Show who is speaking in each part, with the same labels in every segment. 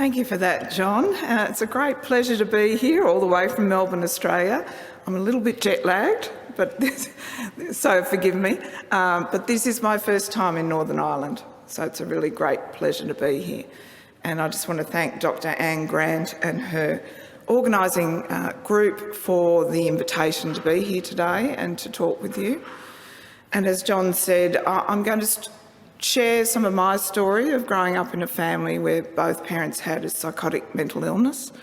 Speaker 1: Thank you for that, John. It's a great pleasure to be here all the way from Melbourne, Australia. I'm a little bit jet lagged, but so forgive me. But this is my first time in Northern Ireland, so it's a really great pleasure to be here. And I just want to thank Dr. Anne Grant and her organising group for the invitation to be here today and to talk with you. And as John said, I'm going to share some of my story of growing up in a family where both parents had a psychotic mental illness,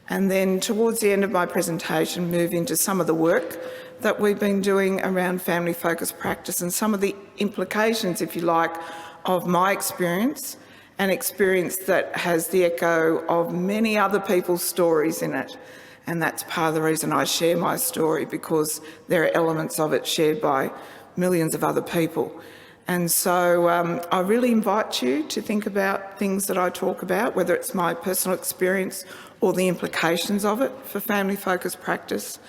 Speaker 1: and then towards the end of my presentation move into some of the work that we've been doing around family focused practice and some of the implications, if you like, of my experience, an experience that has the echo of many other people's stories in it. And that's part of the reason I share my story, because there are elements of it shared by millions of other people. And so I really invite you to think about things that I talk about, whether it's my personal experience or the implications of it for family focused practice.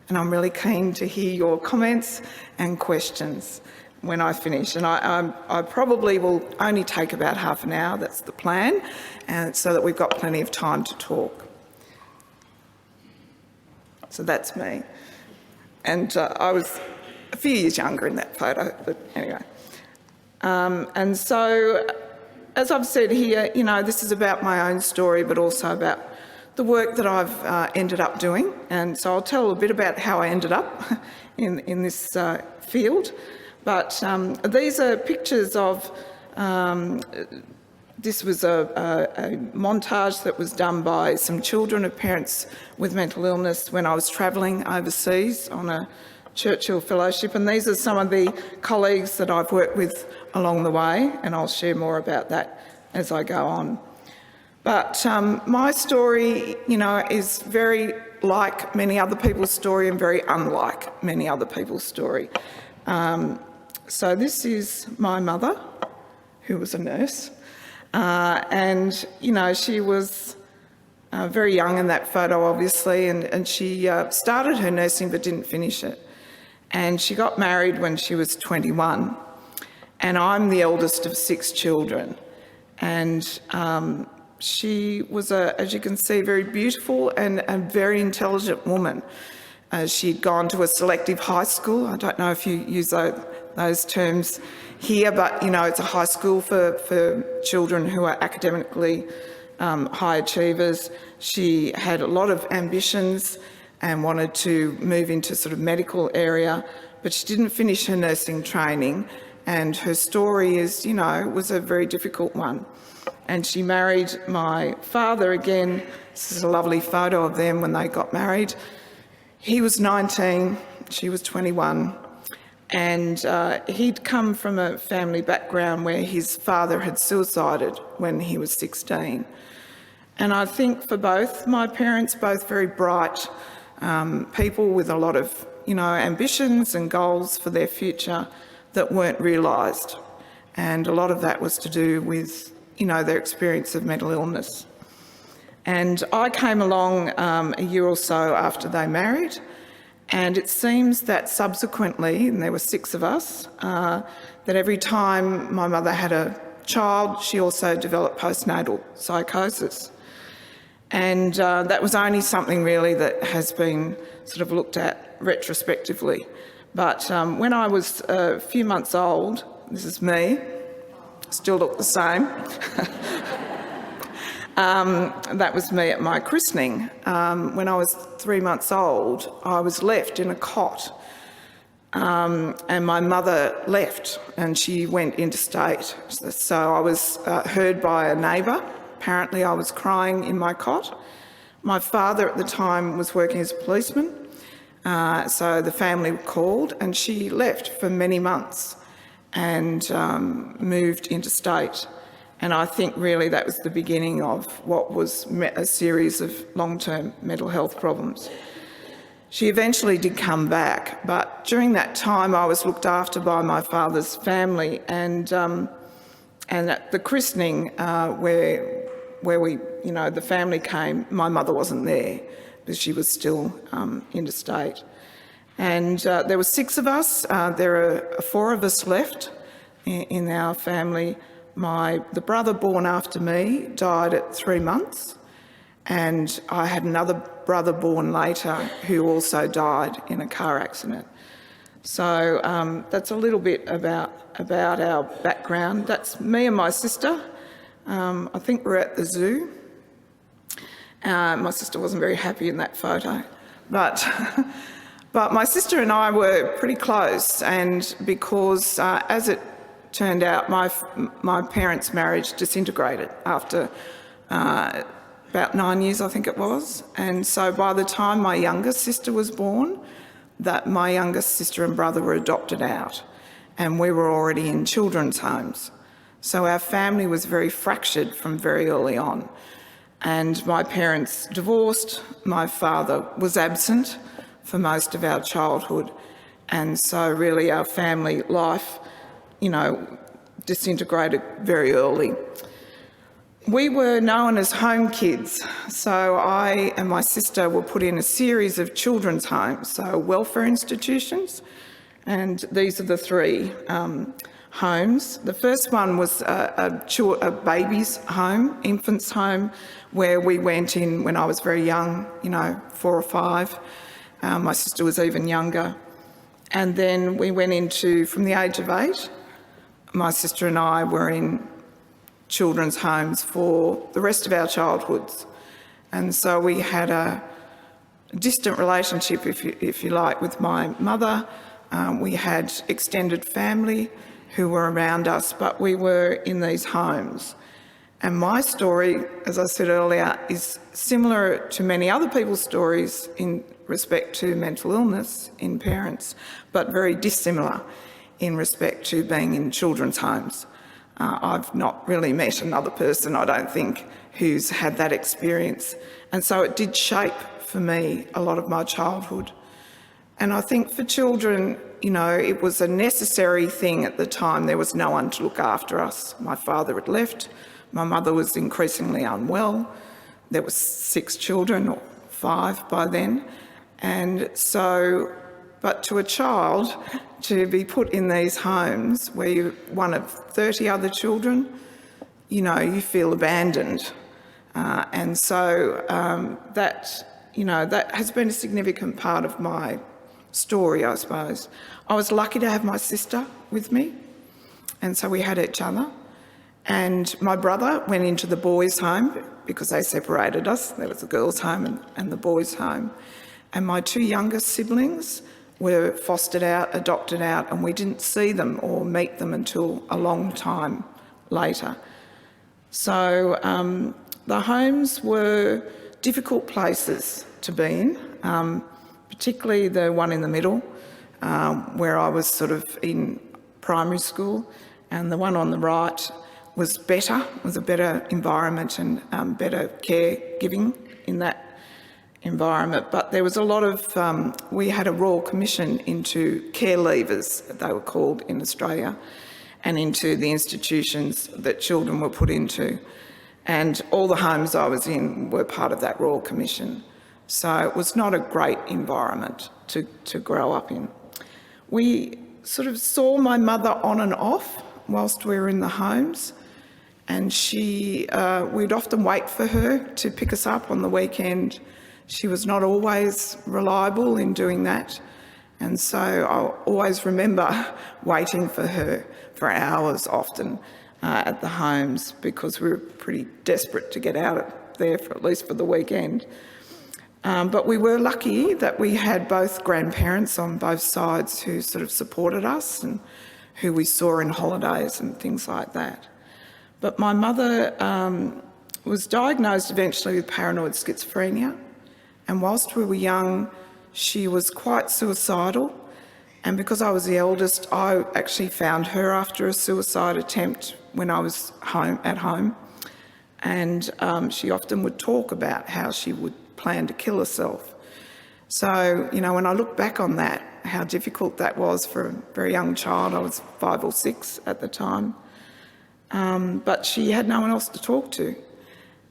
Speaker 1: And I'm really keen to hear your comments and questions when I finish. And I probably will only take about half an hour, that's the plan, and so that we've got plenty of time to talk. So that's me. And I was a few years younger in that photo, but anyway. And so, as I've said here, this is about my own story, but also about the work that I've ended up doing. And so I'll tell a bit about how I ended up in this field. But these are pictures of, this was a montage that was done by some children of parents with mental illness when I was travelling overseas on a Churchill Fellowship, and these are some of the colleagues that I've worked with along the way, and I'll share more about that as I go on. But my story, is very like many other people's story and very unlike many other people's story. So this is my mother, who was a nurse, and she was very young in that photo, obviously, and she started her nursing but didn't finish it. And she got married when she was 21. And I'm the eldest of 6 children. And she was, as you can see, very beautiful and a very intelligent woman. She'd gone to a selective high school. I don't know if you use those terms here, but it's a high school for children who are academically high achievers. She had a lot of ambitions and wanted to move into sort of medical area, but she didn't finish her nursing training, and her story is, was a very difficult one. And she married my father again. This is a lovely photo of them when they got married. He was 19, she was 21, and he'd come from a family background where his father had suicided when he was 16. And I think for both my parents, both very bright people with a lot of, ambitions and goals for their future that weren't realised. And a lot of that was to do with, their experience of mental illness. And I came along a year or so after they married, and it seems that subsequently, and there were 6 of us, that every time my mother had a child, she also developed postnatal psychosis. And that was only something really that has been sort of looked at retrospectively. But when I was a few months old, this is me, still look the same. That was me at my christening. When I was 3 months old, I was left in a cot. And my mother left and she went interstate. So I was heard by a neighbour. Apparently I was crying in my cot. My father at the time was working as a policeman, so the family called, and she left for many months and moved interstate. And I think really that was the beginning of what was a series of long-term mental health problems. She eventually did come back, but during that time I was looked after by my father's family, and at the christening where we, the family came, my mother wasn't there because she was still interstate. And there were 6 of us. There are 4 of us left in our family, the brother born after me died at 3 months, and I had another brother born later who also died in a car accident. So that's a little bit about our background. That's me and my sister. I think we're at the zoo. My sister wasn't very happy in that photo, but my sister and I were pretty close, and because as it turned out, my parents' marriage disintegrated after about 9 years, I think it was. And so by the time my youngest sister was born, my youngest sister and brother were adopted out, and we were already in children's homes. So our family was very fractured from very early on. And my parents divorced, my father was absent for most of our childhood, and so really our family life, disintegrated very early. We were known as home kids, so I and my sister were put in a series of children's homes, so welfare institutions, and these are the three homes. The first one was a baby's home, infant's home, where we went in when I was very young, 4 or 5. My sister was even younger. And then we went into, from the age of 8, my sister and I were in children's homes for the rest of our childhoods. And so we had a distant relationship, if you like, with my mother. We had extended family who were around us, but we were in these homes. And my story, as I said earlier, is similar to many other people's stories in respect to mental illness in parents, but very dissimilar in respect to being in children's homes. I've not really met another person, I don't think, who's had that experience. And so it did shape, for me, a lot of my childhood. And I think for children, it was a necessary thing at the time. There was no one to look after us. My father had left. My mother was increasingly unwell. There were 6 children, or 5 by then. And so, but to a child, to be put in these homes where you're one of 30 other children, you feel abandoned. And so that has been a significant part of my story, I suppose. I was lucky to have my sister with me, and so we had each other. And my brother went into the boys' home because they separated us. There was the girls' home and the boys' home. And my 2 youngest siblings were fostered out, adopted out, and we didn't see them or meet them until a long time later. So the homes were difficult places to be in, particularly the one in the middle, where I was sort of in primary school, and the one on the right was a better environment and better caregiving in that environment. But there was a lot of, we had a Royal Commission into care leavers, they were called in Australia, and into the institutions that children were put into. And all the homes I was in were part of that Royal Commission. So it was not a great environment to grow up in. We sort of saw my mother on and off whilst we were in the homes, and we'd often wait for her to pick us up on the weekend. She was not always reliable in doing that, and so I'll always remember waiting for her for hours often at the homes, because we were pretty desperate to get out there, at least for the weekend. But we were lucky that we had both grandparents on both sides who sort of supported us and who we saw in holidays and things like that. But my mother was diagnosed eventually with paranoid schizophrenia, and whilst we were young, she was quite suicidal. And because I was the eldest, I actually found her after a suicide attempt when I was at home. And she often would talk about how she would plan to kill herself. So, when I look back on that, how difficult that was for a very young child, I was 5 or 6 at the time, but she had no one else to talk to.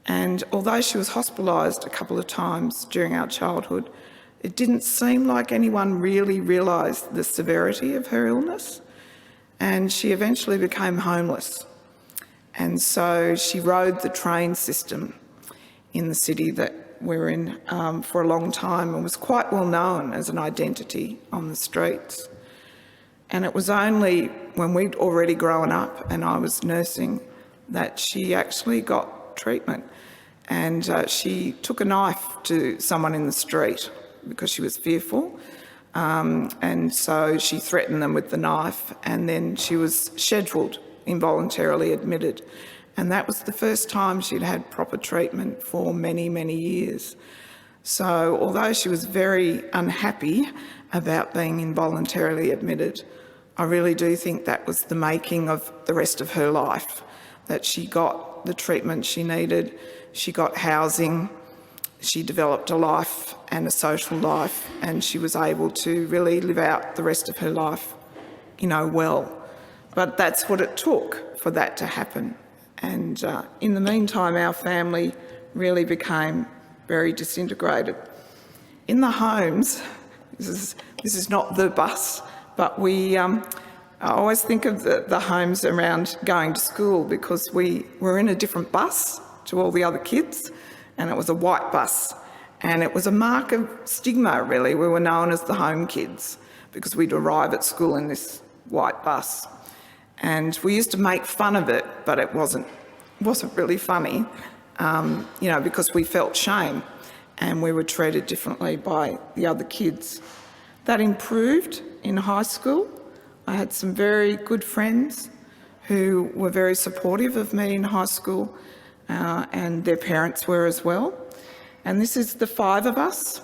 Speaker 1: And although she was hospitalised a couple of times during our childhood, it didn't seem like anyone really realised the severity of her illness, and she eventually became homeless. And so she rode the train system in the city that we're in for a long time, and was quite well known as an identity on the streets. And it was only when we'd already grown up and I was nursing that she actually got treatment. And she took a knife to someone in the street because she was fearful. And so she threatened them with the knife, and then she was scheduled, involuntarily admitted. And that was the first time she'd had proper treatment for many, many years. So although she was very unhappy about being involuntarily admitted, I really do think that was the making of the rest of her life, that she got the treatment she needed, she got housing, she developed a life and a social life, and she was able to really live out the rest of her life, well. But that's what it took for that to happen. And in the meantime, our family really became very disintegrated. In the homes, this is not the bus, but I always think of the homes around going to school, because we were in a different bus to all the other kids, and it was a white bus. And it was a mark of stigma, really. We were known as the home kids because we'd arrive at school in this white bus. And we used to make fun of it, but it wasn't really funny, because we felt shame and we were treated differently by the other kids. That improved in high school. I had some very good friends who were very supportive of me in high school, and their parents were as well. And this is the 5 of us.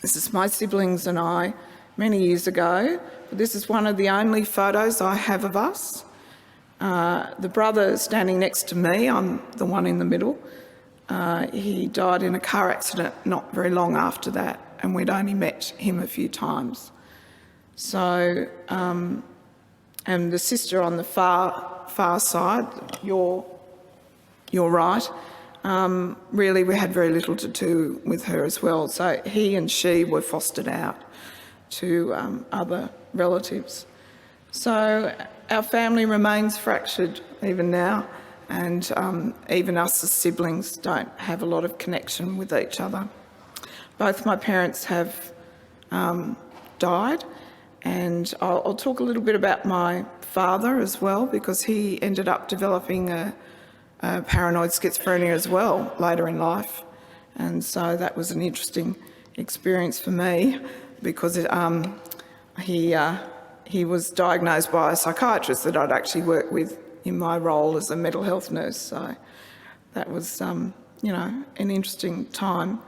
Speaker 1: This is my siblings and I many years ago. This is one of the only photos I have of us. The brother standing next to me, I'm the one in the middle, he died in a car accident not very long after that, and we'd only met him a few times. So, and the sister on the far side, your right, really we had very little to do with her as well. So he and she were fostered out to other relatives. So our family remains fractured even now, and even us as siblings don't have a lot of connection with each other. Both my parents have died, and I'll talk a little bit about my father as well, because he ended up developing a paranoid schizophrenia as well later in life. And so that was an interesting experience for me, because he was diagnosed by a psychiatrist that I'd actually worked with in my role as a mental health nurse. So that was, an interesting time.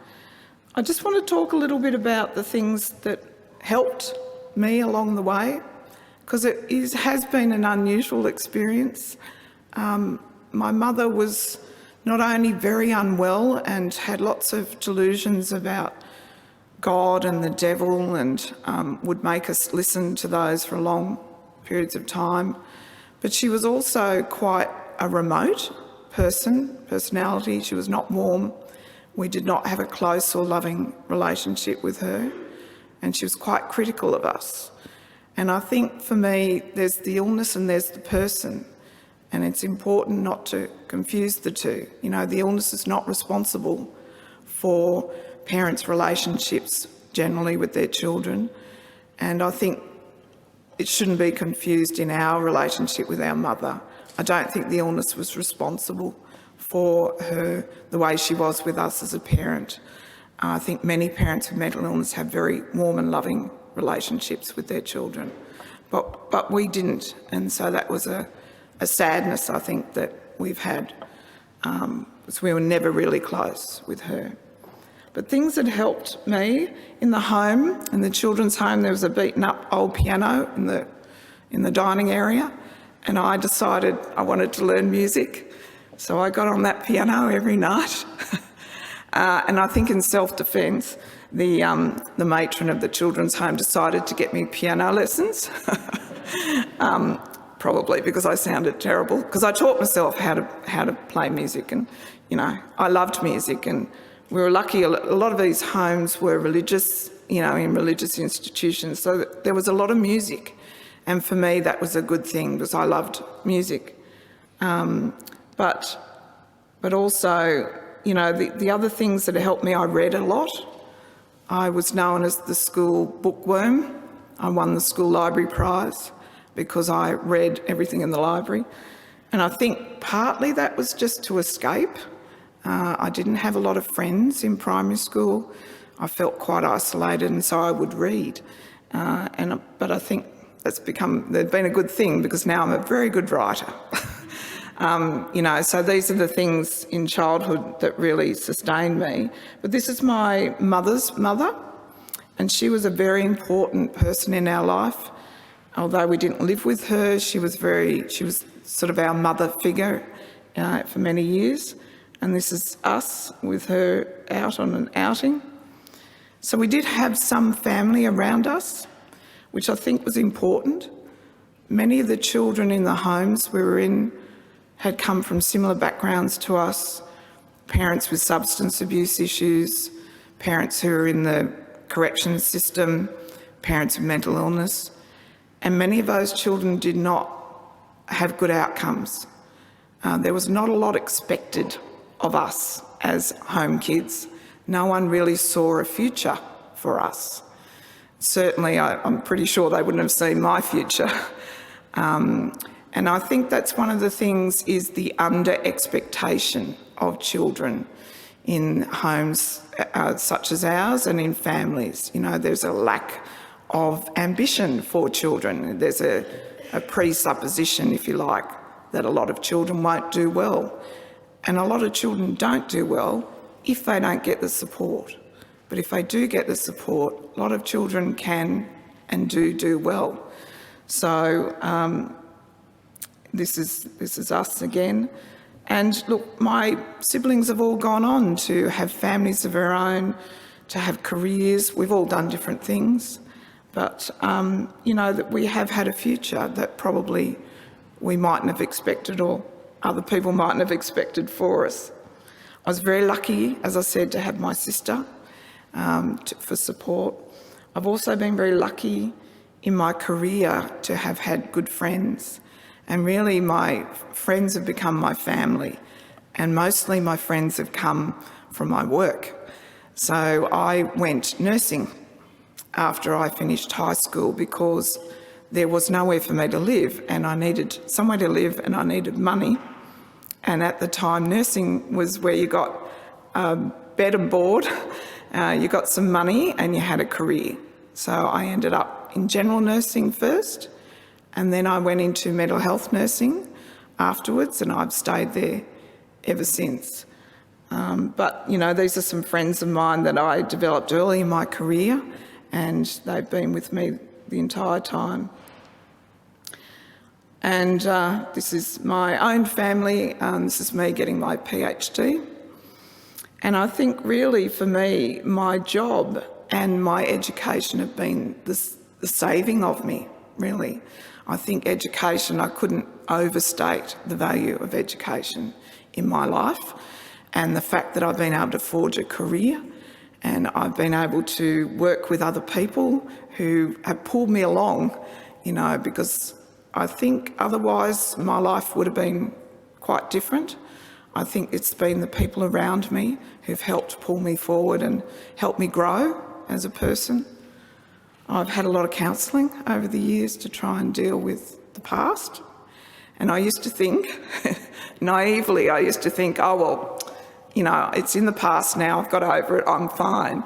Speaker 1: I just want to talk a little bit about the things that helped me along the way, because it has been an unusual experience. My mother was not only very unwell and had lots of delusions about God and the devil, and would make us listen to those for long periods of time, but she was also quite a remote personality. She was not warm. We did not have a close or loving relationship with her, and she was quite critical of us. And I think for me, there's the illness and there's the person, and it's important not to confuse the two. The illness is not responsible for parents' relationships generally with their children, and I think it shouldn't be confused in our relationship with our mother. I don't think the illness was responsible for her, the way she was with us as a parent. I think many parents with mental illness have very warm and loving relationships with their children, but we didn't, and so that was a sadness, I think, that we've had, because we were never really close with her. But things that helped me in the home, in the children's home, there was a beaten up old piano in the dining area, and I decided I wanted to learn music. So I got on that piano every night. And I think in self-defence, the matron of the children's home decided to get me piano lessons. Probably because I sounded terrible, because I taught myself how to play music, and I loved music, and we were lucky. A lot of these homes were religious, in religious institutions, so there was a lot of music, and for me that was a good thing because I loved music. But also, you know, the other things that helped me, I read a lot. I was known as the school bookworm. I won the school library prize because I read everything in the library. And I think partly that was just to escape. I didn't have a lot of friends in primary school. I felt quite isolated, and so I would read. But I think that's been a good thing because now I'm a very good writer. You know, so these are the things in childhood that really sustained me. But this is my mother's mother, and she was a very important person in our life. Although we didn't live with her, she was sort of our mother figure for many years. And this is us with her out on an outing. So we did have some family around us, which I think was important. Many of the children in the homes we were in had come from similar backgrounds to us, parents with substance abuse issues, parents who are in the corrections system, parents with mental illness, and many of those children did not have good outcomes. There was not a lot expected of us as home kids. No one really saw a future for us. Certainly, I'm pretty sure they wouldn't have seen my future. And I think that's one of the things, is the under-expectation of children in homes such as ours and in families. You know, there's a lack of ambition for children. There's a presupposition, if you like, that a lot of children won't do well. And a lot of children don't do well if they don't get the support. But if they do get the support, a lot of children can and do well. So this is us again. And look, my siblings have all gone on to have families of their own, to have careers. We've all done different things. But, you know, that we have had a future that probably we mightn't have expected, or other people mightn't have expected for us. I was very lucky, as I said, to have my sister for support. I've also been very lucky in my career to have had good friends. And really my friends have become my family, and mostly my friends have come from my work. So I went nursing after I finished high school because there was nowhere for me to live, and I needed somewhere to live and I needed money. And at the time, nursing was where you got bed and board, you got some money and you had a career. So I ended up in general nursing first, and then I went into mental health nursing afterwards, and I've stayed there ever since. But, you know, these are some friends of mine that I developed early in my career, and they've been with me the entire time. And this is my own family. This is me getting my PhD. And I think really for me, my job and my education have been the saving of me, really. I think education, I couldn't overstate the value of education in my life, and the fact that I've been able to forge a career, and I've been able to work with other people who have pulled me along, you know, because I think otherwise my life would have been quite different. I think it's been the people around me who've helped pull me forward and help me grow as a person. I've had a lot of counselling over the years to try and deal with the past. And I used to think, naively, I used to think, oh, well, you know, it's in the past now, I've got over it, I'm fine.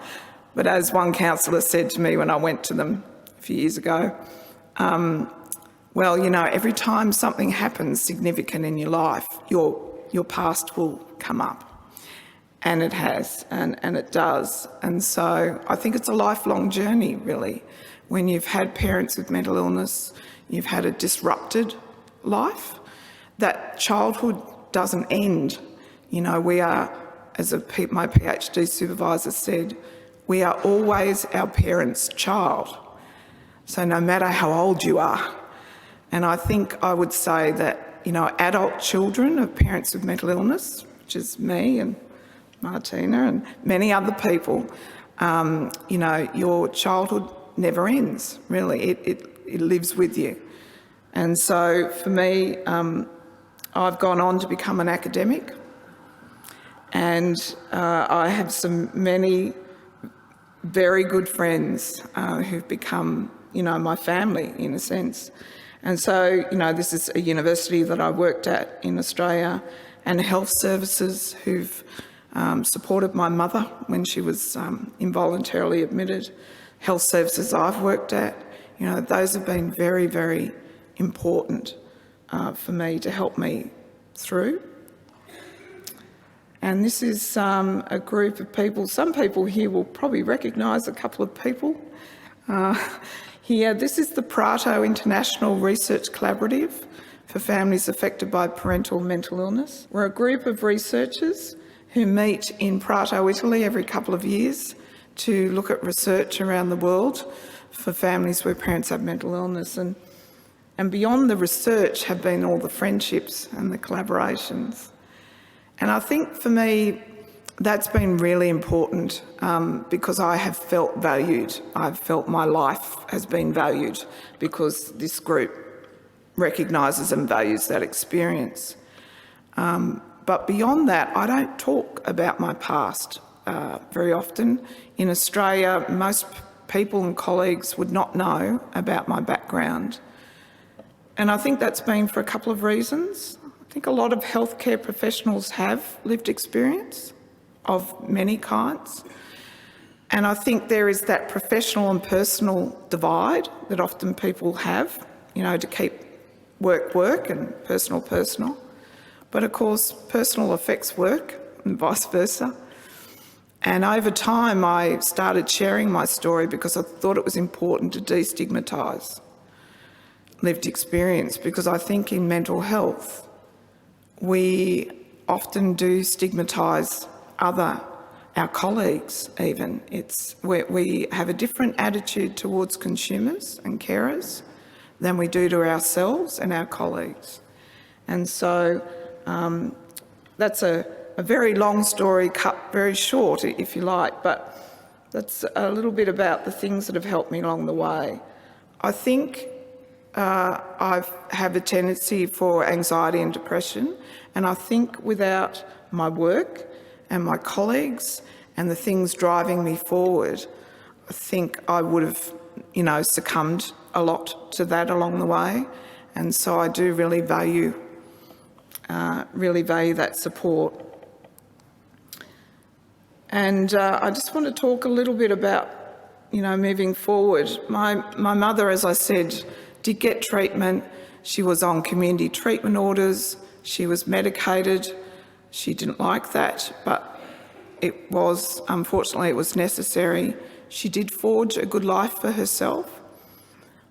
Speaker 1: But as one counsellor said to me when I went to them a few years ago, well, you know, every time something happens significant in your life, your past will come up. And it has, and it does. And so I think it's a lifelong journey, really. When you've had parents with mental illness, you've had a disrupted life, that childhood doesn't end. You know, we are, as my PhD supervisor said, we are always our parents' child. So no matter how old you are. And I think I would say that, you know, adult children of parents with mental illness, which is me and Martina and many other people, you know, your childhood never ends, really. It lives with you. And so for me, I've gone on to become an academic, and I have many very good friends who've become, my family in a sense. And so, this is a university that I worked at in Australia, and health services who've supported my mother when she was involuntarily admitted. Health services I've worked at, those have been very, very important for me to help me through. And this is a group of people. Some people here will probably recognise a couple of people here. This is the Prato International Research Collaborative for families affected by parental mental illness. We're a group of researchers who meet in Prato, Italy every couple of years to look at research around the world for families where parents have mental illness. And beyond the research have been all the friendships and the collaborations. And I think for me, that's been really important because I have felt valued. I've felt my life has been valued because this group recognises and values that experience. But beyond that, I don't talk about my past very often. In Australia, most people and colleagues would not know about my background. And I think that's been for a couple of reasons. I think a lot of healthcare professionals have lived experience of many kinds. And I think there is that professional and personal divide that often people have, to keep work and personal. But of course, personal affects work and vice versa. And over time, I started sharing my story because I thought it was important to destigmatise lived experience, because I think in mental health, we often do stigmatise our colleagues even. It's where we have a different attitude towards consumers and carers than we do to ourselves and our colleagues. And so that's a very long story cut very short, if you like, but that's a little bit about the things that have helped me along the way. I think I have a tendency for anxiety and depression, and I think without my work and my colleagues and the things driving me forward, I think I would have, succumbed a lot to that along the way. And so I do really value that support. And I just want to talk a little bit about, moving forward. My mother, as I said, did get treatment. She was on community treatment orders. She was medicated. She didn't like that, but unfortunately, it was necessary. She did forge a good life for herself,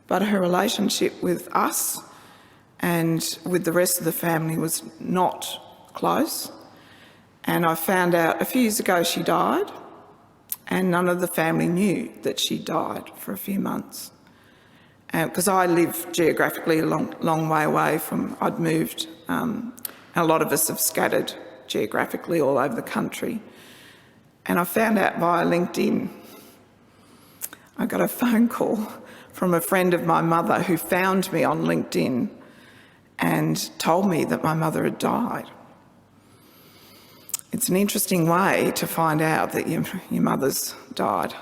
Speaker 1: but her relationship with us and with the rest of the family was not close. And I found out a few years ago she died, and none of the family knew that she died for a few months. Because I live geographically a long way away from, I'd moved, and a lot of us have scattered geographically all over the country. And I found out via LinkedIn. I got a phone call from a friend of my mother who found me on LinkedIn and told me that my mother had died. It's an interesting way to find out that your mother's died.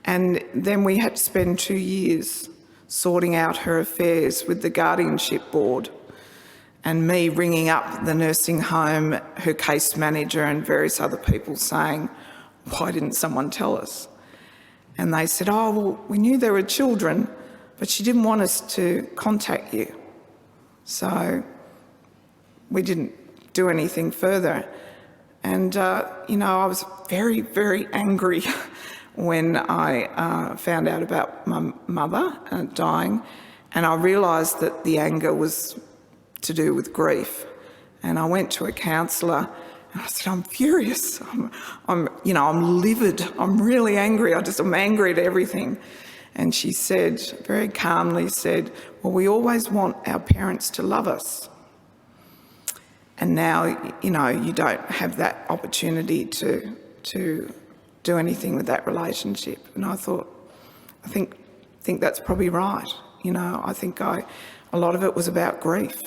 Speaker 1: And then we had to spend 2 years sorting out her affairs with the guardianship board, and me ringing up the nursing home, her case manager and various other people saying, why didn't someone tell us? And they said, oh, well, we knew there were children, but she didn't want us to contact you. So we didn't do anything further. And, I was very, very angry when I found out about my mother dying, and I realised that the anger was to do with grief. And I went to a counsellor and I said, I'm furious, I'm livid, I'm really angry, I'm angry at everything. And she said, very calmly said, well, we always want our parents to love us. And now, you don't have that opportunity to do anything with that relationship. And I think that's probably right. I think a lot of it was about grief.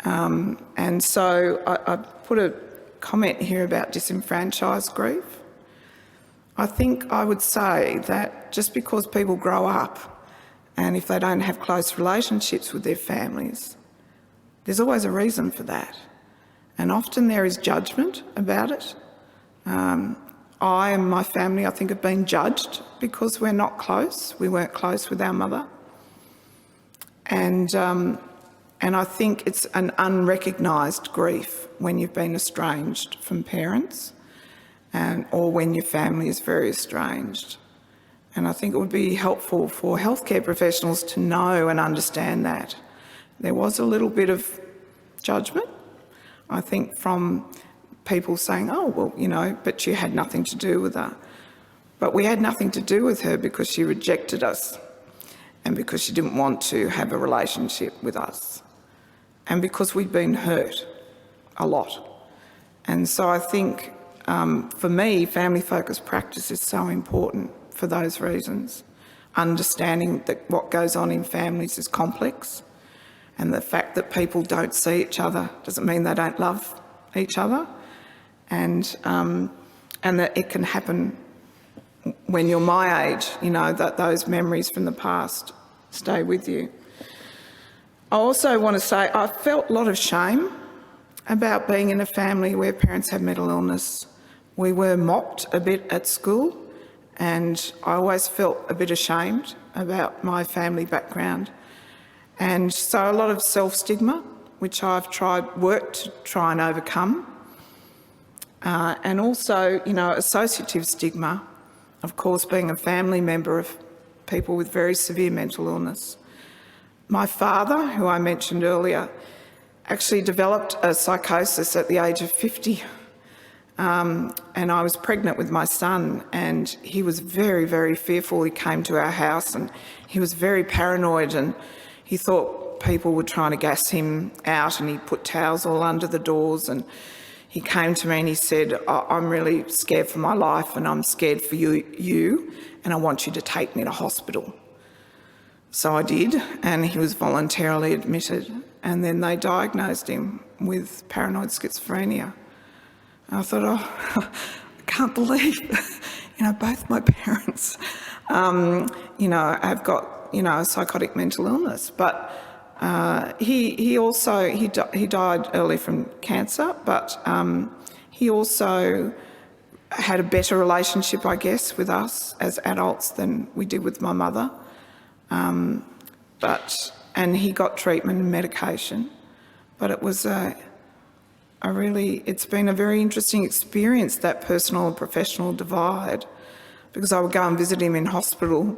Speaker 1: And so I put a comment here about disenfranchised grief. I think I would say that just because people grow up and if they don't have close relationships with their families, there's always a reason for that. And often there is judgment about it. I and my family, I think, have been judged because we're not close. We weren't close with our mother. And I think it's an unrecognised grief when you've been estranged from parents or when your family is very estranged. And I think it would be helpful for healthcare professionals to know and understand that. There was a little bit of judgment, I think, from people saying, oh, well, you know, but you had nothing to do with her. But we had nothing to do with her because she rejected us and because she didn't want to have a relationship with us and because we'd been hurt a lot. And so I think, for me, family-focused practice is so important for those reasons. Understanding that what goes on in families is complex, and the fact that people don't see each other doesn't mean they don't love each other, and that it can happen when you're my age, you know, that those memories from the past stay with you. I also want to say I felt a lot of shame about being in a family where parents had mental illness. We were mocked a bit at school, and I always felt a bit ashamed about my family background. And so a lot of self-stigma, which I've worked to try and overcome. And also, you know, associative stigma, of course, being a family member of people with very severe mental illness. My father, who I mentioned earlier, actually developed a psychosis at the age of 50. And I was pregnant with my son, and he was very, very fearful. He came to our house and he was very paranoid, and he thought people were trying to gas him out, and he put towels all under the doors. And he came to me and he said, I'm really scared for my life, and I'm scared for you, and I want you to take me to hospital. So I did, and he was voluntarily admitted. And then they diagnosed him with paranoid schizophrenia. And I thought, I can't believe, you know, both my parents, you know, have got, you know, a psychotic mental illness. But he died early from cancer, but he also had a better relationship, I guess, with us as adults than we did with my mother. And he got treatment and medication, but it was it's been a very interesting experience, that personal and professional divide, because I would go and visit him in hospital,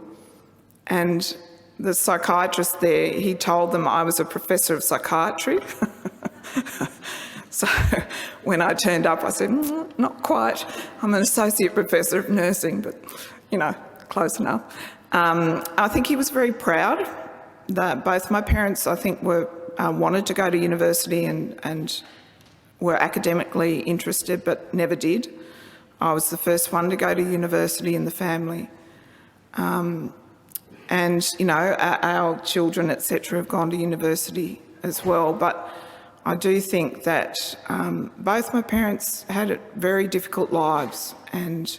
Speaker 1: and the psychiatrist there, he told them I was a professor of psychiatry. So when I turned up, I said, not quite. I'm an associate professor of nursing, but, you know, close enough. I think he was very proud that both my parents, I think, wanted to go to university and were academically interested, but never did. I was the first one to go to university in the family. And, you know, our children, etc., have gone to university as well. But I do think that both my parents had very difficult lives, and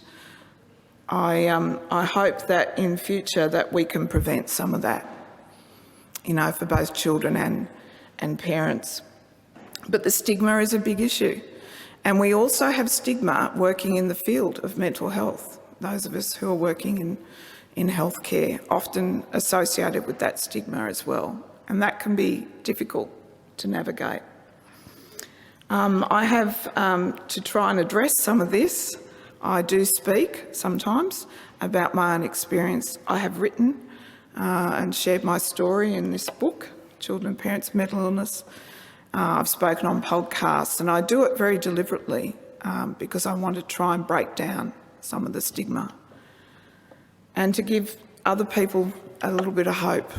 Speaker 1: I hope that in future that we can prevent some of that, you know, for both children and parents. But the stigma is a big issue. And we also have stigma working in the field of mental health. Those of us who are working in healthcare often associated with that stigma as well. And that can be difficult to navigate. I have, to try and address some of this, I do speak sometimes about my own experience. I have written and shared my story in this book, Children and Parents of Mental Illness. I've spoken on podcasts, and I do it very deliberately because I want to try and break down some of the stigma and to give other people a little bit of hope,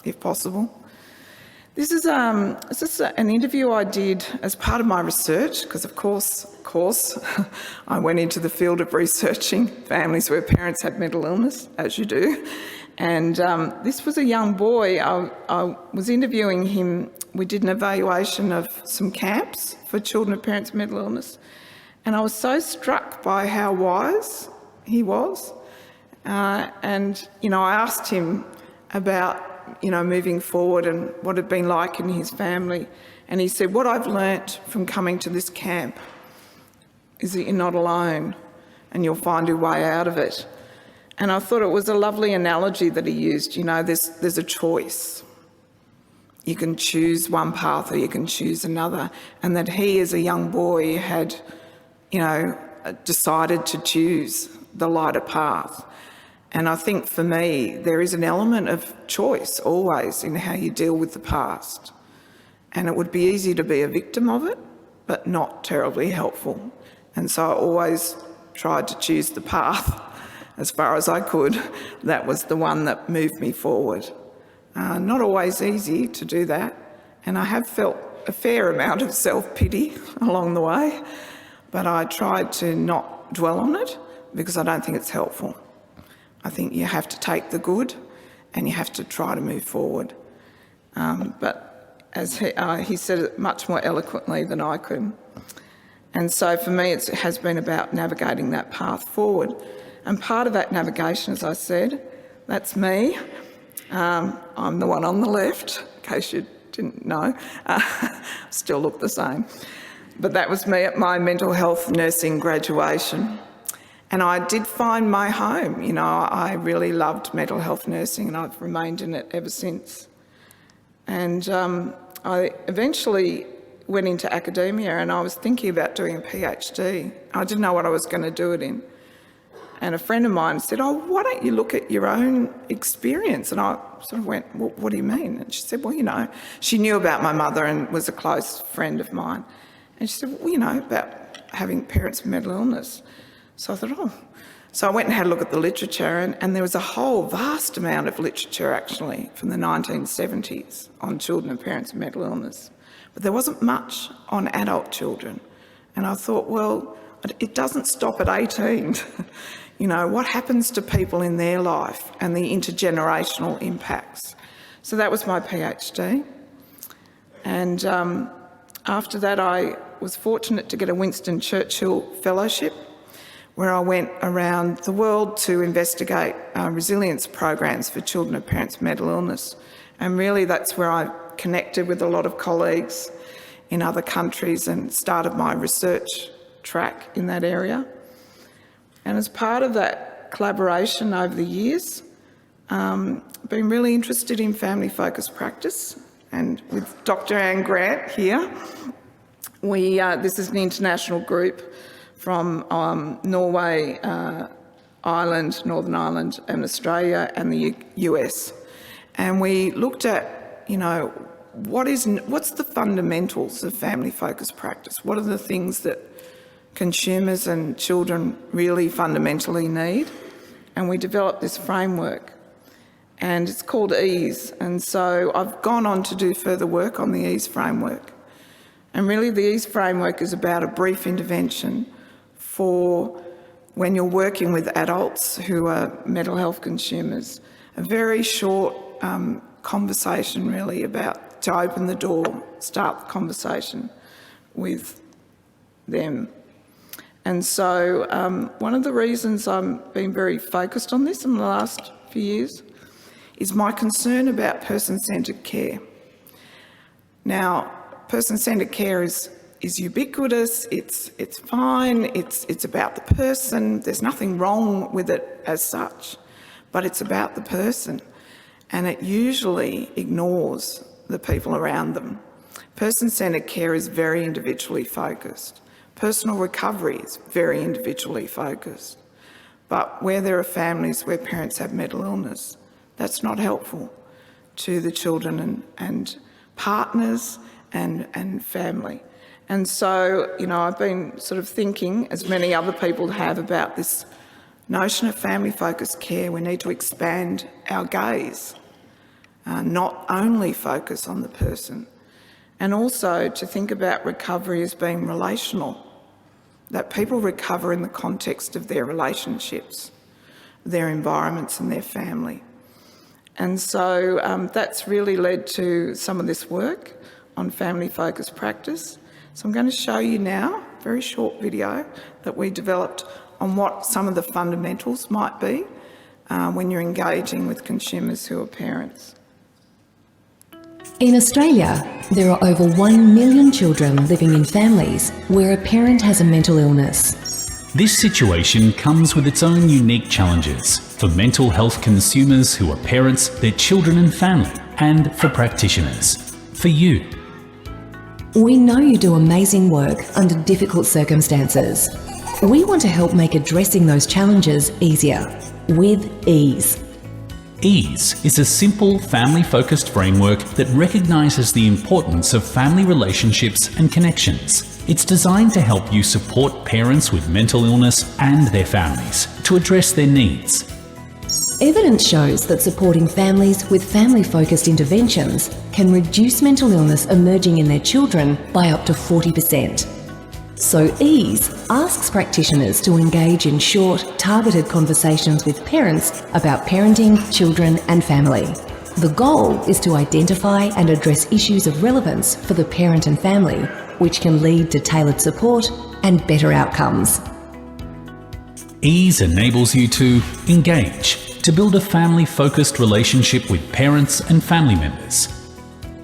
Speaker 1: if possible. This is an interview I did as part of my research, because of course, I went into the field of researching families where parents had mental illness, as you do, And this was a young boy. I was interviewing him. We did an evaluation of some camps for children of parents with mental illness. And I was so struck by how wise he was. And, I asked him about, moving forward and what it had been like in his family. And he said, what I've learnt from coming to this camp is that you're not alone and you'll find your way out of it. And I thought it was a lovely analogy that he used. There's a choice. You can choose one path or you can choose another. And that he, as a young boy, had, decided to choose the lighter path. And I think for me, there is an element of choice always in how you deal with the past. And it would be easy to be a victim of it, but not terribly helpful. And so I always tried to choose the path as far as I could. That was the one that moved me forward. Not always easy to do that, and I have felt a fair amount of self-pity along the way, but I tried to not dwell on it because I don't think it's helpful. I think you have to take the good and you have to try to move forward. But as he said it much more eloquently than I could. And so for me, it has been about navigating that path forward. And part of that navigation, as I said, that's me. I'm the one on the left, in case you didn't know. Still look the same. But that was me at my mental health nursing graduation. And I did find my home. I really loved mental health nursing and I've remained in it ever since. And I eventually went into academia and I was thinking about doing a PhD. I didn't know what I was going to do it in. And a friend of mine said, oh, why don't you look at your own experience? And I sort of went, well, what do you mean? And she said, well, she knew about my mother and was a close friend of mine. And she said, well, about having parents with mental illness. So I thought, oh. So I went and had a look at the literature and there was a whole vast amount of literature actually from the 1970s on children and parents with mental illness. But there wasn't much on adult children. And I thought, well, it doesn't stop at 18. What happens to people in their life and the intergenerational impacts. So that was my PhD. And after that, I was fortunate to get a Winston Churchill Fellowship, where I went around the world to investigate resilience programs for children of parents with mental illness. And really that's where I connected with a lot of colleagues in other countries and started my research track in that area. And as part of that collaboration over the years, been really interested in family-focused practice. And with Dr. Anne Grant here, this is an international group from Norway, Ireland, Northern Ireland and Australia and the US. And we looked at, what's the fundamentals of family-focused practice? What are the things that consumers and children really fundamentally need? And we developed this framework and it's called EASE. And so I've gone on to do further work on the EASE framework. And really the EASE framework is about a brief intervention for when you're working with adults who are mental health consumers. A very short conversation really about to open the door, start the conversation with them. And so one of the reasons I've been very focused on this in the last few years is my concern about person-centred care. Now, person-centred care is ubiquitous, it's fine, it's about the person, there's nothing wrong with it as such, but it's about the person, and it usually ignores the people around them. Person-centred care is very individually focused. Personal recovery is very individually focused. But where there are families where parents have mental illness, that's not helpful to the children and partners and family. And so, I've been sort of thinking, as many other people have, about this notion of family-focused care. We need to expand our gaze, not only focus on the person, and also to think about recovery as being relational, that people recover in the context of their relationships, their environments and their family. And so that's really led to some of this work on family-focused practice. So I'm going to show you now a very short video that we developed on what some of the fundamentals might be when you're engaging with consumers who are parents.
Speaker 2: In Australia, there are over 1 million children living in families where a parent has a mental illness.
Speaker 3: This situation comes with its own unique challenges for mental health consumers who are parents, their children and family, and for practitioners. For you.
Speaker 2: We know you do amazing work under difficult circumstances. We want to help make addressing those challenges easier, with ease.
Speaker 3: EASE is a simple, family-focused framework that recognises the importance of family relationships and connections. It's designed to help you support parents with mental illness and their families to address their needs.
Speaker 2: Evidence shows that supporting families with family-focused interventions can reduce mental illness emerging in their children by up to 40%. So EASE asks practitioners to engage in short, targeted conversations with parents about parenting, children and family. The goal is to identify and address issues of relevance for the parent and family, which can lead to tailored support and better outcomes.
Speaker 3: EASE enables you to engage, to build a family-focused relationship with parents and family members.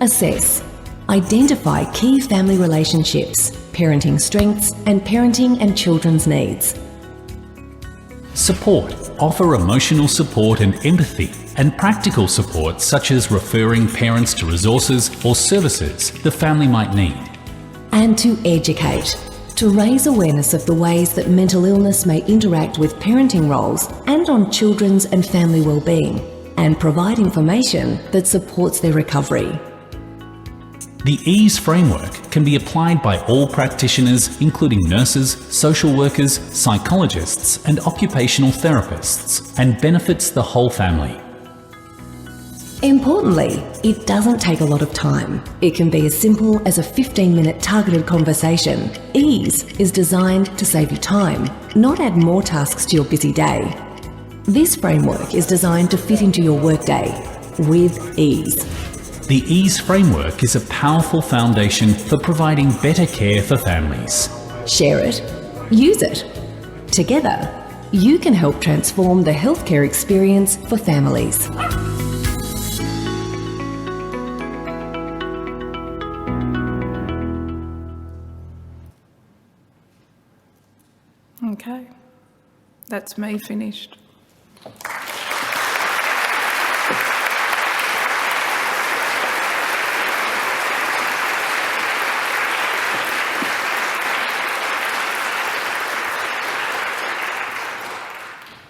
Speaker 2: Assess. Identify key family relationships, parenting strengths and parenting and children's needs.
Speaker 3: Support. Offer emotional support and empathy and practical support such as referring parents to resources or services the family might need.
Speaker 2: And to educate. To raise awareness of the ways that mental illness may interact with parenting roles and on children's and family well-being, and provide information that supports their recovery.
Speaker 3: The EASE framework can be applied by all practitioners, including nurses, social workers, psychologists, and occupational therapists, and benefits the whole family.
Speaker 2: Importantly, it doesn't take a lot of time. It can be as simple as a 15-minute targeted conversation. EASE is designed to save you time, not add more tasks to your busy day. This framework is designed to fit into your workday with ease.
Speaker 3: The EASE framework is a powerful foundation for providing better care for families.
Speaker 2: Share it, use it. Together, you can help transform the healthcare experience for families.
Speaker 1: Okay, that's me finished.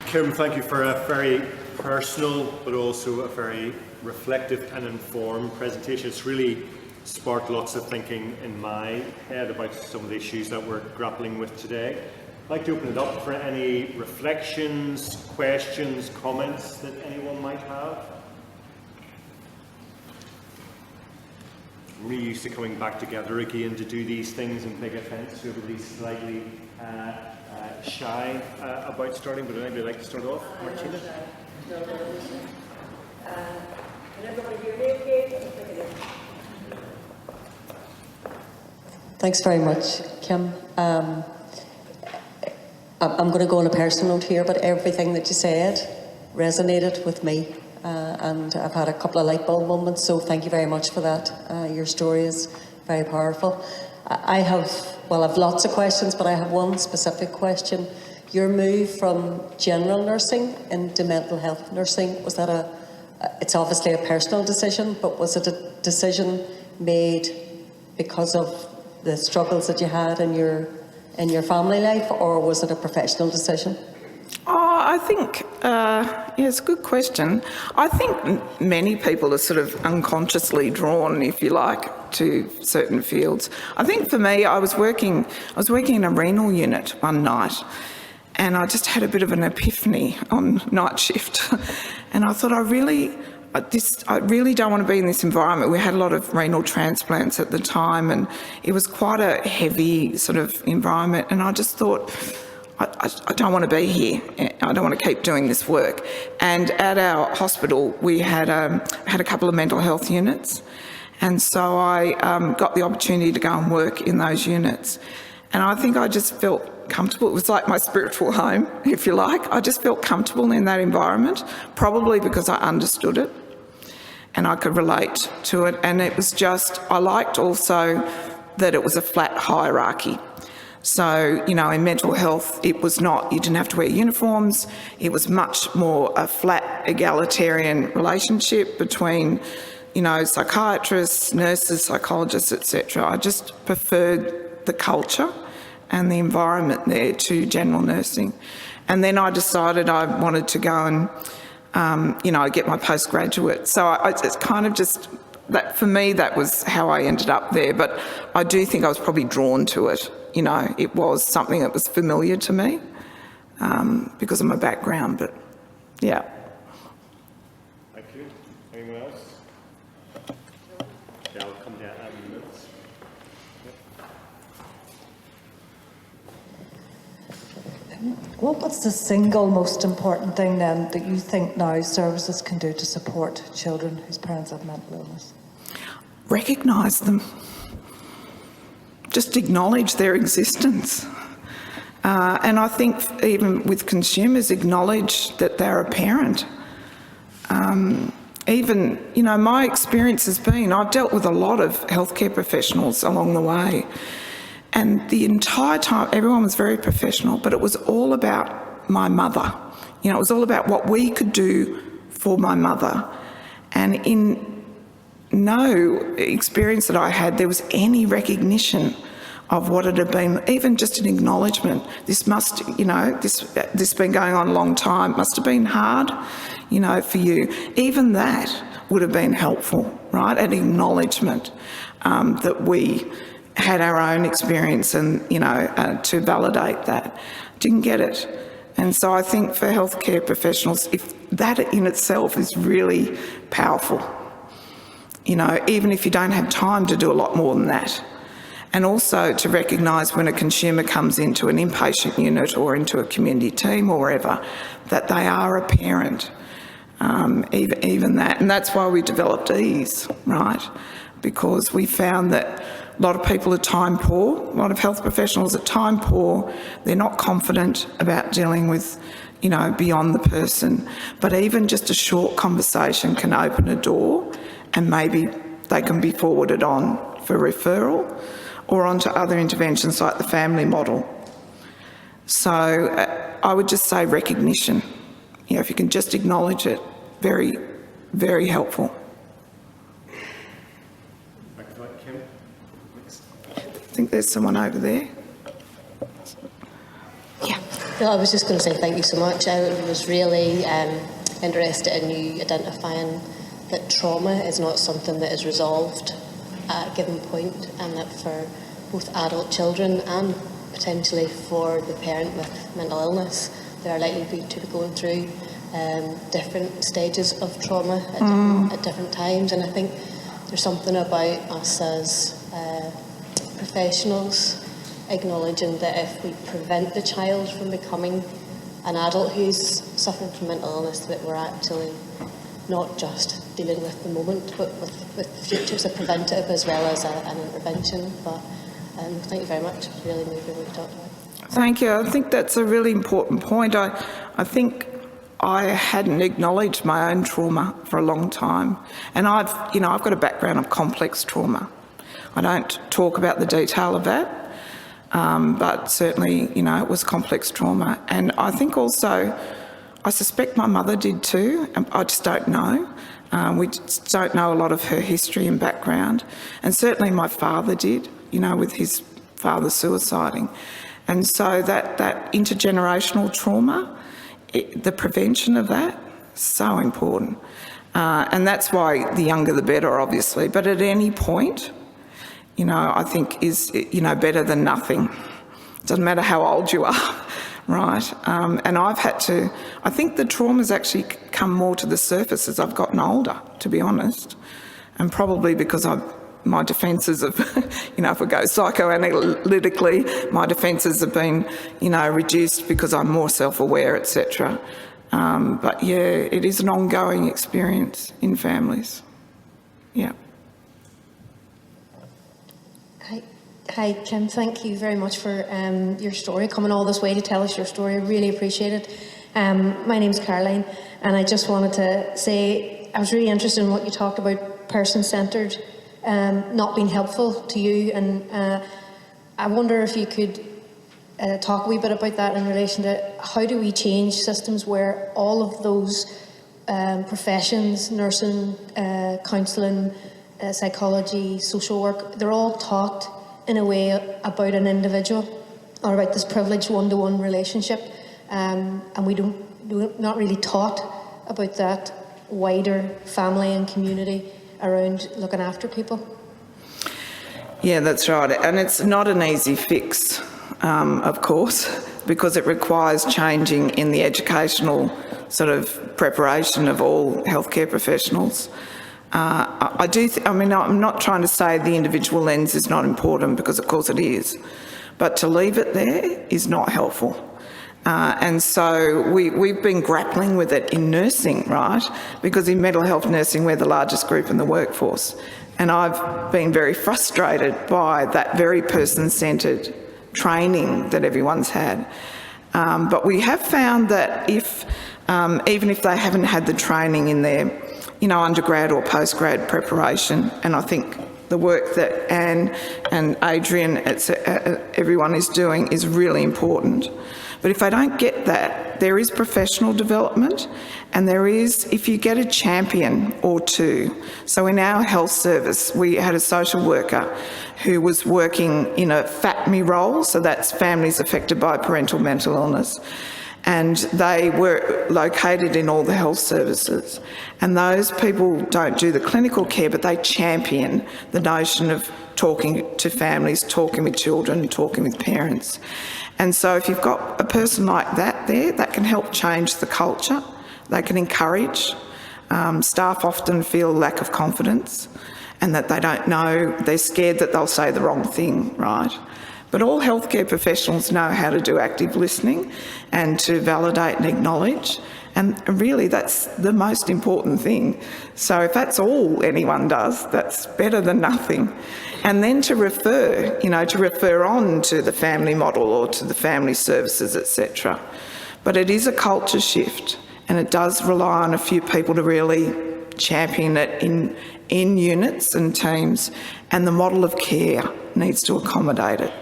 Speaker 4: Kieran, thank you for a very personal but also a very reflective and informed presentation. It's really sparked lots of thinking in my head about some of the issues that we're grappling with today. I'd like to open it up for any reflections, questions, comments that anyone might have. I'm really used to coming back together again to do these things in big events, so everybody's slightly shy about starting, but would anybody like to start off? Martina?
Speaker 5: Can everybody hear me okay? Thanks very much, Kim. I'm going to go on a personal note here, but everything that you said resonated with me, and I've had a couple of light bulb moments, so thank you very much for that. Your story is very powerful. I've lots of questions, but I have one specific question. Your move from general nursing into mental health nursing, was that it's obviously a personal decision, but was it a decision made because of the struggles that you had in your family life, or was it a professional decision?
Speaker 1: I think, it's a good question. I think many people are sort of unconsciously drawn, if you like, to certain fields. I think for me, I was working in a renal unit one night, and I just had a bit of an epiphany on night shift. And I thought, I really don't want to be in this environment. We had a lot of renal transplants at the time, and it was quite a heavy sort of environment. And I just thought, I don't want to be here. I don't want to keep doing this work. And at our hospital, we had a couple of mental health units. And so I got the opportunity to go and work in those units. And I think I just felt comfortable. It was like my spiritual home, if you like. I just felt comfortable in that environment, probably because I understood it and I could relate to it. And it was just, I liked also that it was a flat hierarchy. So, you know, in mental health, it was not, you didn't have to wear uniforms. It was much more a flat egalitarian relationship between, you know, psychiatrists, nurses, psychologists, etc. I just preferred the culture and the environment there to general nursing. And then I decided I wanted to go and, you know, get my postgraduate. So it's kind of just, that for me, that was how I ended up there. But I do think I was probably drawn to it. You know, it was something that was familiar to me because of my background, but yeah.
Speaker 4: Thank you. Anyone else? Yeah, I'll come down in minutes.
Speaker 6: What's the single most important thing then that you think now services can do to support children whose parents have mental illness?
Speaker 1: Recognise them. Just acknowledge their existence. And I think even with consumers, acknowledge that they're a parent. Even, you know, my experience has been, I've dealt with a lot of healthcare professionals along the way, and the entire time everyone was very professional, but it was all about my mother. You know, it was all about what we could do for my mother. And in no experience that I had, there was any recognition of what it had been, even just an acknowledgement. This must, you know, this been going on a long time, must have been hard, you know, for you. Even that would have been helpful, right? An acknowledgement that we had our own experience and, you know, to validate that. Didn't get it. And so I think for healthcare professionals, if that in itself is really powerful, you know, even if you don't have time to do a lot more than that. And also to recognise when a consumer comes into an inpatient unit or into a community team or wherever, that they are a parent, even that. And that's why we developed EASE, right? Because we found that a lot of people are time poor, a lot of health professionals are time poor, they're not confident about dealing with, you know, beyond the person. But even just a short conversation can open a door, and maybe they can be forwarded on for referral or onto other interventions like the family model. So I would just say recognition. You know, if you can just acknowledge it, very, very helpful.
Speaker 4: Kim?
Speaker 1: I think there's someone over there.
Speaker 7: Yeah. No, I was just going to say thank you so much. I was really interested in you identifying that trauma is not something that is resolved at a given point, and that for both adult children and potentially for the parent with mental illness, they are likely to be going through different stages of trauma at different times. And I think there's something about us as professionals acknowledging that if we prevent the child from becoming an adult who's suffering from mental illness, that we're actually not just dealing with the moment, but with futures, a preventative as well as an intervention. But thank you very much. It's really moving what you talked about.
Speaker 1: Thank you. I think that's a really important point. I think I hadn't acknowledged my own trauma for a long time, and I've got a background of complex trauma. I don't talk about the detail of that, but certainly, you know, it was complex trauma. And I think also, I suspect my mother did too. I just don't know. We just don't know a lot of her history and background. And certainly my father did, you know, with his father suiciding. And so that intergenerational trauma, the prevention of that, so important. And that's why the younger the better, obviously. But at any point, you know, I think is, you know, better than nothing. Doesn't matter how old you are. Right, and I've had to, I think the trauma's actually come more to the surface as I've gotten older, to be honest, and probably because I've my defences of, if I go psychoanalytically, my defences have been, reduced because I'm more self-aware, etc. But yeah, it is an ongoing experience in families. Yeah.
Speaker 7: Hi, Kim. Thank you very much for your story, coming all this way to tell us your story. I really appreciate it. My name's Caroline, and I just wanted to say I was really interested in what you talked about, person-centred, not being helpful to you, and I wonder if you could talk a wee bit about that in relation to how do we change systems where all of those professions, nursing, counselling, psychology, social work, they're all taught in a way about an individual or about this privileged one-to-one relationship, and we're not really taught about that wider family and community around looking after people.
Speaker 1: Yeah, that's right, and it's not an easy fix, of course, because it requires changing in the educational sort of preparation of all healthcare professionals. I'm not trying to say the individual lens is not important, because of course it is, but to leave it there is not helpful. And so we've been grappling with it in nursing, right? Because in mental health nursing, we're the largest group in the workforce. And I've been very frustrated by that very person-centred training that everyone's had. But we have found that even if they haven't had the training in their undergrad or postgrad preparation, and I think the work that Anne and Adrian, everyone is doing is really important. But if they don't get that, there is professional development, and there is, if you get a champion or two. So in our health service, we had a social worker who was working in a FAPMI role, so that's families affected by parental mental illness. And they were located in all the health services. And those people don't do the clinical care, but they champion the notion of talking to families, talking with children, talking with parents. And so if you've got a person like that there, that can help change the culture. They can encourage. Staff often feel lack of confidence and that they don't know, they're scared that they'll say the wrong thing, right? But all healthcare professionals know how to do active listening and to validate and acknowledge. And really, that's the most important thing. So if that's all anyone does, that's better than nothing. And then to refer, to refer on to the family model or to the family services, etc. But it is a culture shift, and it does rely on a few people to really champion it in units and teams, and the model of care needs to accommodate it.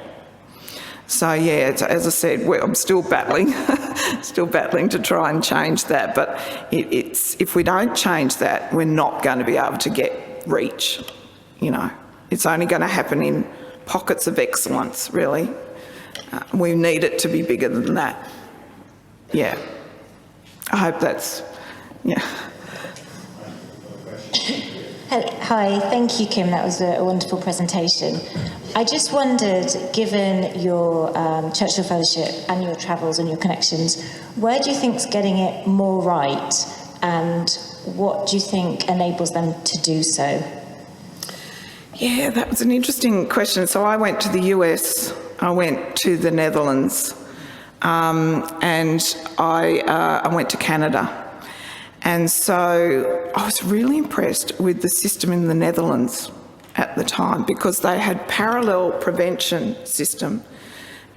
Speaker 1: So yeah, as I said, I'm still battling, to try and change that. But if we don't change that, we're not going to be able to get reach. It's only going to happen in pockets of excellence, really. We need it to be bigger than that. Yeah, I hope that's, yeah.
Speaker 8: Hi, thank you, Kim. That was a wonderful presentation. I just wondered, given your Churchill Fellowship and your travels and your connections, where do you think's getting it more right, and what do you think enables them to do so?
Speaker 1: Yeah, that was an interesting question. So I went to the US, I went to the Netherlands, and I went to Canada. And so I was really impressed with the system in the Netherlands at the time, because they had parallel prevention system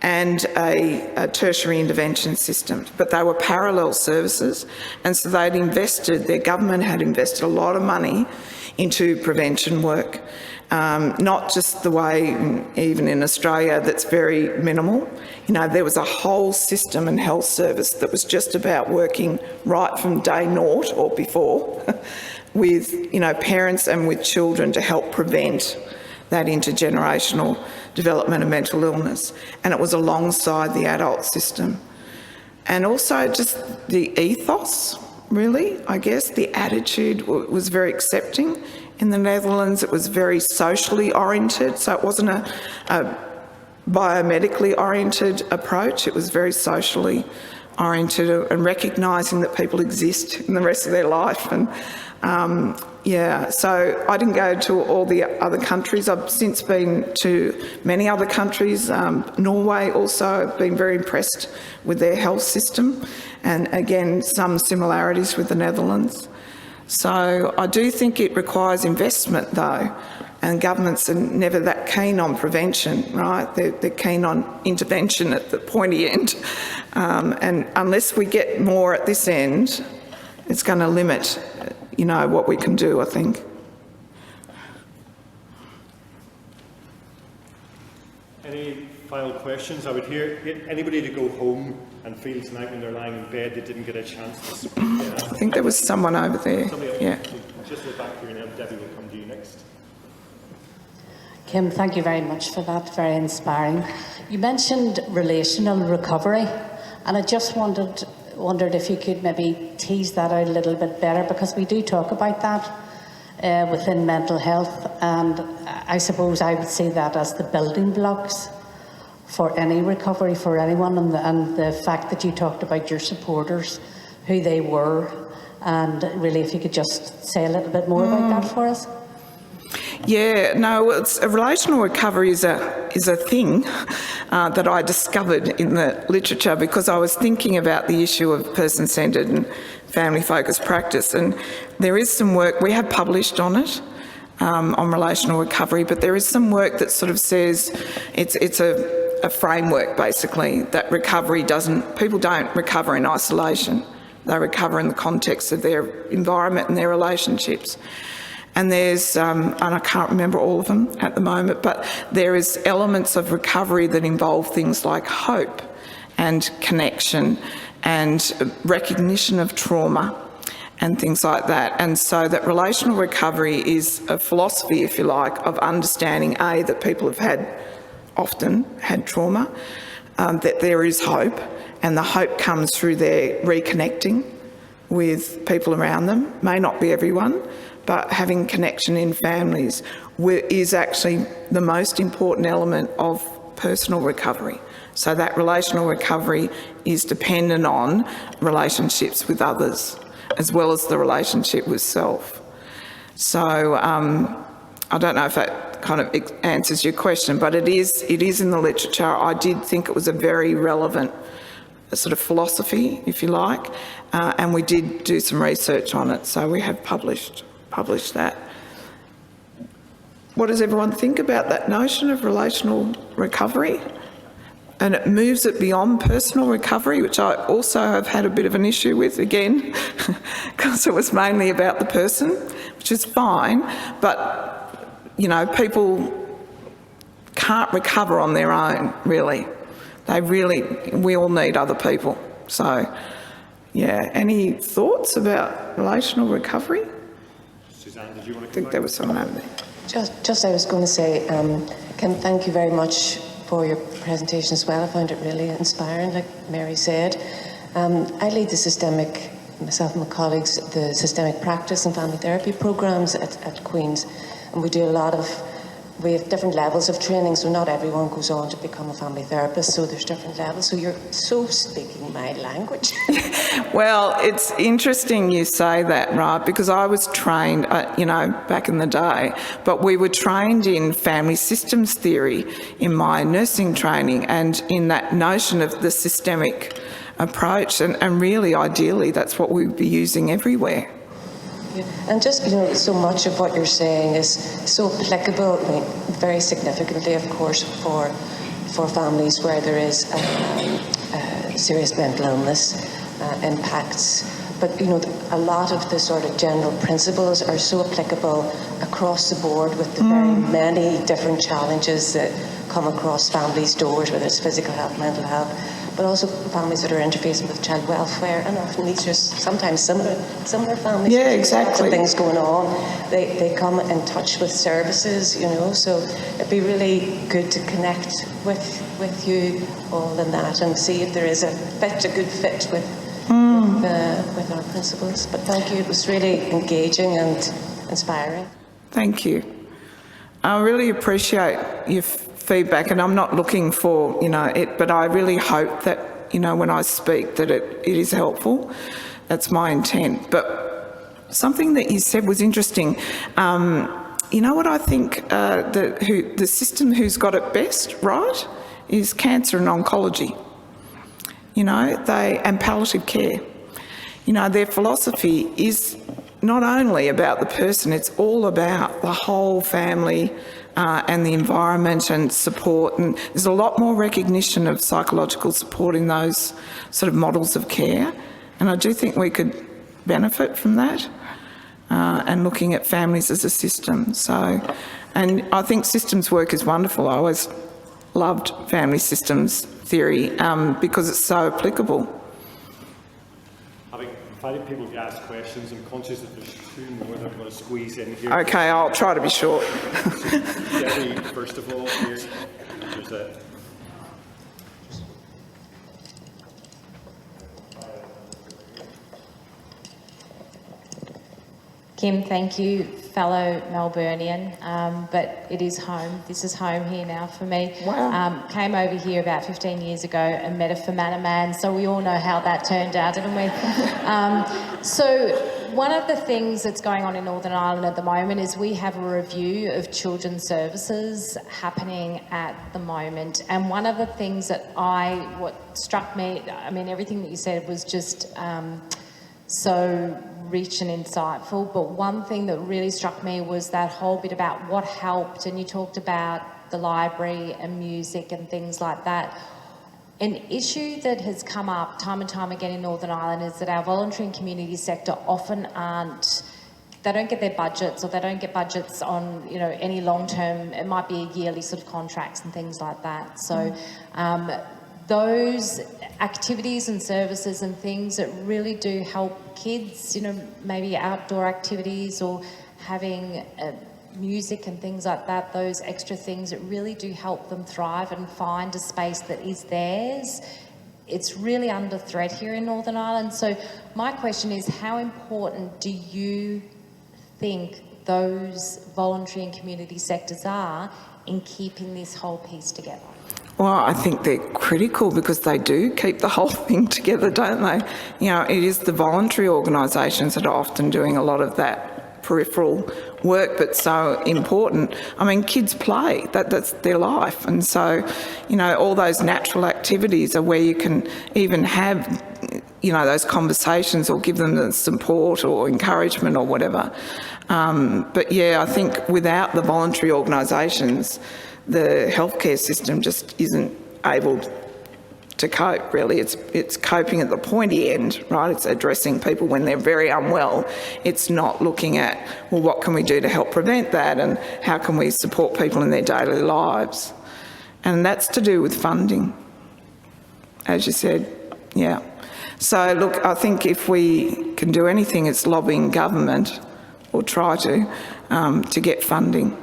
Speaker 1: and a tertiary intervention system, but they were parallel services. And so their government had invested a lot of money into prevention work, not just the way, even in Australia, that's very minimal. There was a whole system and health service that was just about working right from day naught or before with, parents and with children to help prevent that intergenerational development of mental illness. And it was alongside the adult system. And also just the ethos, really, I guess, the attitude was very accepting. In the Netherlands, it was very socially oriented, so it wasn't a biomedically oriented approach, it was very socially oriented and recognising that people exist in the rest of their life. And so I didn't go to all the other countries. I've since been to many other countries. Norway also, I've been very impressed with their health system, and again, some similarities with the Netherlands. So I do think it requires investment though, and governments are never that keen on prevention, right? They're keen on intervention at the pointy end. And unless we get more at this end, it's going to limit, what we can do, I think.
Speaker 4: Any final questions? I would hear anybody to go home and feel tonight when they're lying in bed they didn't get a chance to speak.
Speaker 1: I think there was someone over there. Yeah.
Speaker 4: Just at the back here now. Debbie will come to you next.
Speaker 9: Kim, thank you very much for that, very inspiring. You mentioned relational recovery, and I just wondered if you could maybe tease that out a little bit better, because we do talk about that within mental health, and I suppose I would see that as the building blocks for any recovery for anyone, and the fact that you talked about your supporters, who they were, and really if you could just say a little bit more about that for us.
Speaker 1: Yeah, no, it's a relational recovery is a thing that I discovered in the literature, because I was thinking about the issue of person-centred and family-focused practice, and there is some work, we have published on it, on relational recovery, but there is some work that sort of says it's a framework basically, that people don't recover in isolation, they recover in the context of their environment and their relationships. And there's, and I can't remember all of them at the moment, but there is elements of recovery that involve things like hope and connection and recognition of trauma and things like that. And so that relational recovery is a philosophy, if you like, of understanding, A, that people have often had trauma, that there is hope, and the hope comes through their reconnecting with people around them. May not be everyone, but having connection in families is actually the most important element of personal recovery. So that relational recovery is dependent on relationships with others, as well as the relationship with self. So I don't know if that kind of answers your question, but it is in the literature. I did think it was a very relevant sort of philosophy, if you like, and we did do some research on it, so we have published that. What does everyone think about that notion of relational recovery? And it moves it beyond personal recovery, which I also have had a bit of an issue with, again, because it was mainly about the person, which is fine, but, people can't recover on their own, really. We all need other people. So, yeah, any thoughts about relational recovery?
Speaker 4: Suzanne, did you want to
Speaker 1: I think there was someone over there.
Speaker 5: Just I was going to say, Kim, thank you very much for your presentation as well. I found it really inspiring, like Mary said. I lead myself and my colleagues, the systemic practice and family therapy programs at Queen's, and we have different levels of training, so not everyone goes on to become a family therapist, so there's different levels. So you're so speaking my language.
Speaker 1: Well, it's interesting you say that, right, because I was trained, back in the day, but we were trained in family systems theory in my nursing training, and in that notion of the systemic approach, and really, ideally, that's what we would be using everywhere.
Speaker 5: Yeah. And just, so much of what you're saying is so applicable, very significantly, of course, for families where there is serious mental illness impacts. But, a lot of the sort of general principles are so applicable across the board with the very many different challenges that come across families' doors, whether it's physical health, mental health, but also families that are interfacing with child welfare, and often these are sometimes similar families.
Speaker 1: Yeah, exactly.
Speaker 5: Lots of things going on. They come in touch with services, so it'd be really good to connect with you all in that and see if there is a good fit with our principles. But thank you, it was really engaging and inspiring.
Speaker 1: Thank you. I really appreciate your feedback, and I'm not looking for, it, but I really hope that, you know, when I speak, that it is helpful. That's my intent. But something that you said was interesting. You know what I think the system who's got it best right is cancer and oncology. You know, and palliative care. You know, their philosophy is not only about the person, it's all about the whole family and the environment and support, and there's a lot more recognition of psychological support in those sort of models of care, and I do think we could benefit from that and looking at families as a system. So, and I think systems work is wonderful. I always loved family systems theory because it's so applicable.
Speaker 4: Having invited people to ask questions, I'm conscious that there's two more that I'm going to squeeze in here.
Speaker 1: Okay, I'll try to be short.
Speaker 4: Debbie, first of all, here. There's a...
Speaker 10: Kim, thank you, fellow Melburnian, but it is home. This is home here now for me.
Speaker 1: Wow.
Speaker 10: Came over here about 15 years ago and met a Fermanagh man, so we all know how that turned out, didn't we? So one of the things that's going on in Northern Ireland at the moment is we have a review of children's services happening at the moment, and one of the things that what struck me, I mean, everything that you said was just so rich and insightful, but one thing that really struck me was that whole bit about what helped, and you talked about the library and music and things like that. An issue that has come up time and time again in Northern Ireland is that our voluntary and community sector often they don't get their budgets, or they don't get budgets on, you know, any long-term, it might be a yearly sort of contracts and things like that. So those activities and services and things that really do help kids, you know, maybe outdoor activities or having music and things like that, those extra things that really do help them thrive and find a space that is theirs. It's really under threat here in Northern Ireland. So my question is, how important do you think those voluntary and community sectors are in keeping this whole piece together?
Speaker 1: Well, I think they're critical because they do keep the whole thing together, don't they? You know, it is the voluntary organisations that are often doing a lot of that peripheral work, but so important. I mean, kids play, that's their life. And so, you know, all those natural activities are where you can even have, you know, those conversations or give them the support or encouragement or whatever. But yeah, I think without the voluntary organisations, the healthcare system just isn't able to cope, really. It's coping at the pointy end, right? It's addressing people when they're very unwell. It's not looking at, well, what can we do to help prevent that, and how can we support people in their daily lives? And that's to do with funding, as you said, yeah. So look, I think if we can do anything, it's lobbying government, or try to get funding.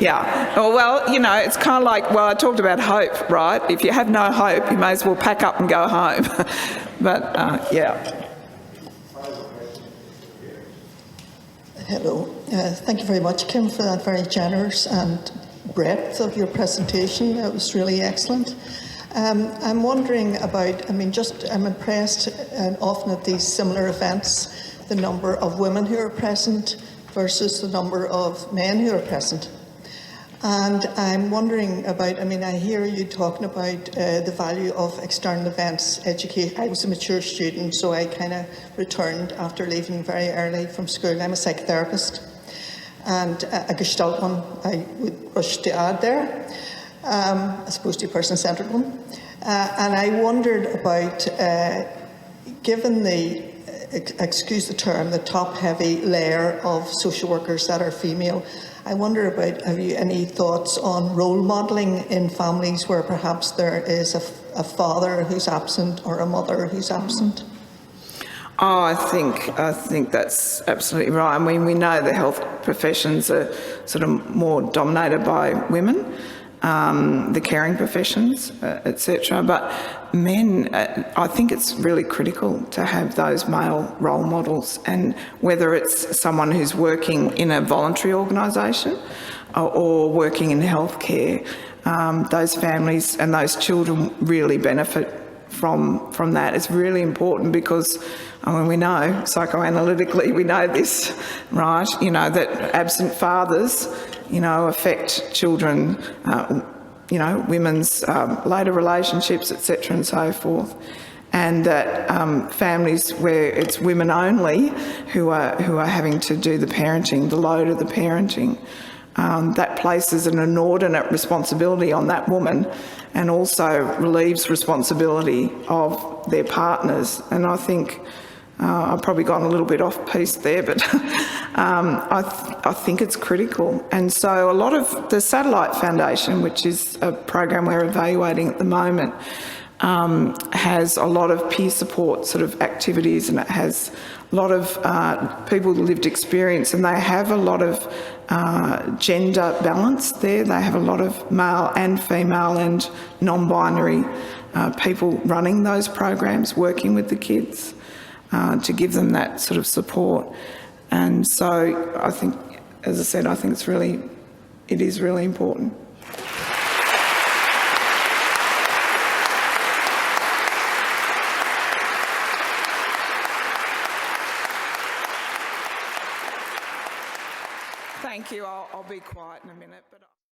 Speaker 1: Yeah, well, you know, it's kind of like, well, I talked about hope, right? If you have no hope, you may as well pack up and go home. But, yeah.
Speaker 11: Hello. Thank you very much, Kim, for that very generous and breadth of your presentation. That was really excellent. I'm wondering about, I'm impressed often at these similar events, the number of women who are present versus the number of men who are present. And I'm wondering about, I hear you talking about the value of external events, education. I was a mature student, so I kind of returned after leaving very early from school. I'm a psychotherapist, and a Gestalt one I would rush to add there, as opposed to a person-centred one. And I wondered about, given the, excuse the term, the top-heavy layer of social workers that are female, I wonder about, have you any thoughts on role modelling in families where perhaps there is a father who's absent or a mother who's absent?
Speaker 1: Oh, I think that's absolutely right. I mean, we know the health professions are sort of more dominated by women. the caring professions, etc. But men, I think it's really critical to have those male role models, and whether it's someone who's working in a voluntary organisation or working in healthcare, those families and those children really benefit from that. It's really important because, I mean, we know, psychoanalytically, we know this, right? You know, that absent fathers, you know, affect children, you know, women's later relationships, etc. and so forth. And that families where it's women only who are having to do the parenting, the load of the parenting, that places an inordinate responsibility on that woman, and also relieves responsibility of their partners. And I think I've probably gone a little bit off piece there, but I think it's critical. And so a lot of the Satellite Foundation, which is a program we're evaluating at the moment, has a lot of peer support sort of activities, and it has a lot of people with lived experience, and they have a lot of gender balance there. They have a lot of male and female and non-binary people running those programs, working with the kids to give them that sort of support. And so I think, as I said, I think it is really important. Thank you. I'll be quiet in a minute. But